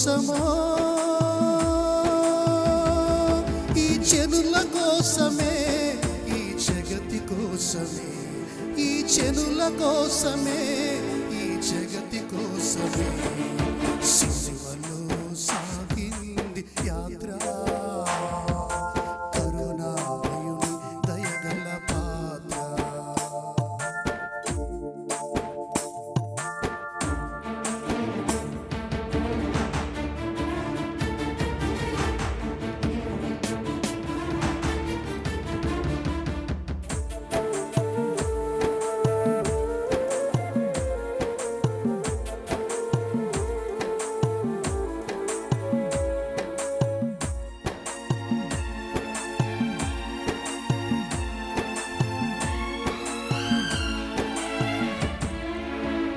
కోసమో, ఈ జనుల కోసమే, ఈ జగతి కోసమే, ఈ జనుల కోసమే, ఈ జగతి కోసమే సిలువలో సాగింది యాత్ర. కరుణామయుని దయగల పాత్ర.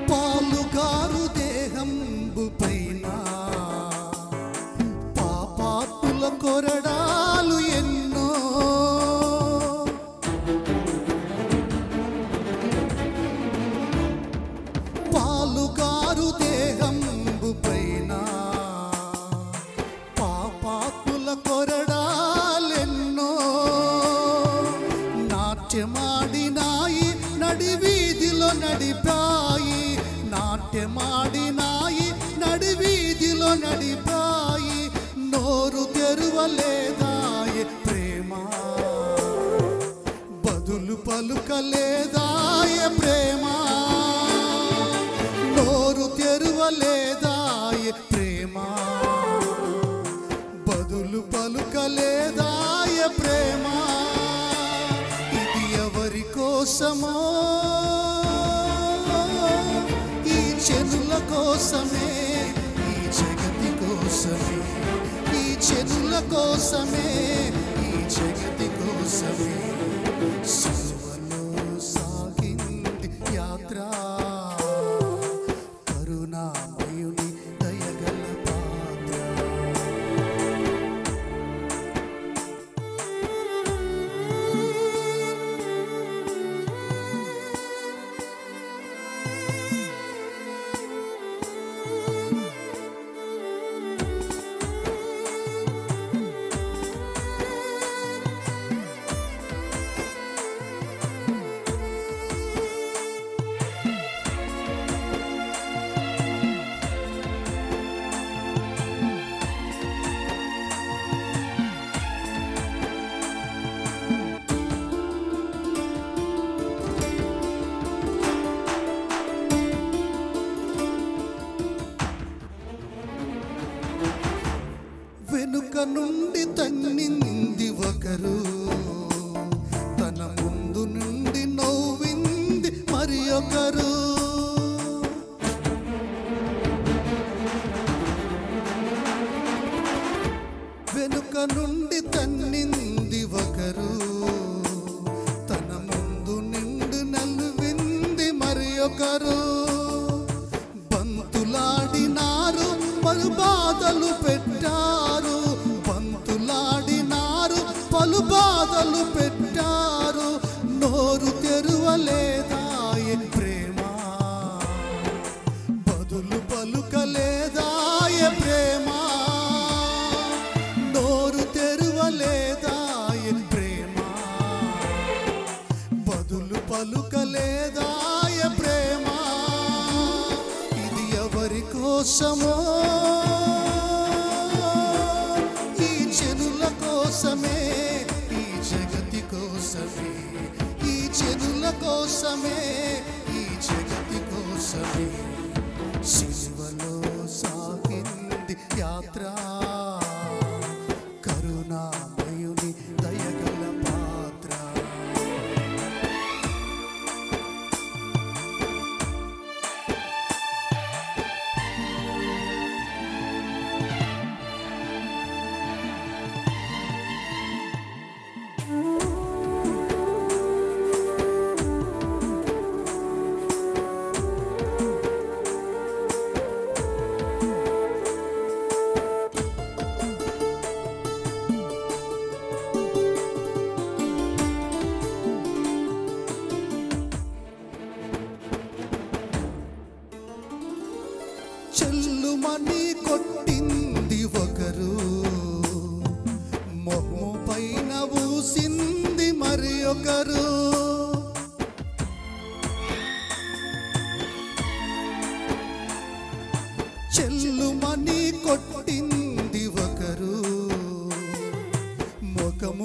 పాలుగారు దేహంబు పైన పాపాత్ముల కొరడాలు ఎన్నో, పాలుగారు దేహంబు పైన పాపాత్ముల కొరడాలెన్నో, నాట్యమాడినాయి నడివీధిలో నడిపాయి, నాట్యమాడినాయి నడివీధిలో నడిపాయి. నోరు తెరువలేదాయి ప్రేమ, బదులు పలుకలేదాయ ప్రేమ. నోరు తెరువలేదాయ ప్రేమ, బదులు పలుకలేదాయ ప్రేమ. ఇది ఎవరి కోసమో, ఈ జనుల కోసమే, ఈ జగతి కోసమే, ఈ జనుల కోసమే, ఈ జగతి కోసమే సిలువలో సాగింది యాత్ర. కరుణామయుని దయగల పాత్ర. వెనుక నుండి తన్నింది ఒకరు, తన ముందు నుండి నవ్వింది మరి ఒకరు. వెనుక నుండి తన్నింది ఒకరు, తన ముందు నుండి నవ్వింది మరి ఒకరు. బంతులాడినారు పలు బాధలు పెట్టారు, బంతులాడినారు పలు బాధలు పెట్టారు. నోరు తెరువలేదాయ ప్రేమ, బదులు పలుకలేదాయ ప్రేమ. నోరు తెరువలేదాయ ప్రేమ, బదులు పలుకలేదాయ ప్రేమ. ఇది ఎవరి కోసమో, ఈ జనుల కోసమే, ఈ జగతి కోసమే, ఈ జనుల కోసమే, ఈ జగతి కోసమే సిలువలో సాగింది యాత్ర. కరుణామయుని దయగల పాత్ర.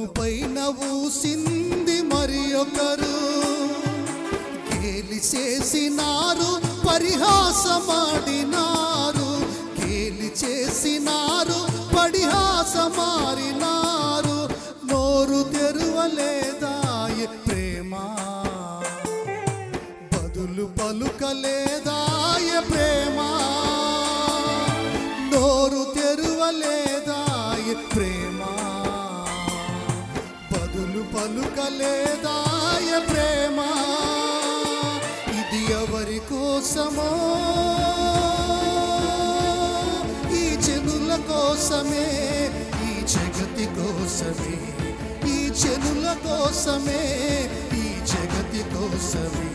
దుఃఖము పైన ఊసింది మరి ఒకరు, గేలి చేసినారు పరిహాసమాడినారు, గేలి చేసినారు పరిహాసమాడినారు. నోరు తెరువలేదాయ ప్రేమ, బదులు పలుకలేదాయ ప్రేమ, నోరు తెరువలేదాయ ప్రేమ, బదులు పలుకలేదాయ ప్రేమ. ఇది ఎవరి కోసమో, ఈ జనుల కోసమే, ఈ జగతి కోసమే, ఈ జనుల కోసమే, ఈ జగతి కోసమే.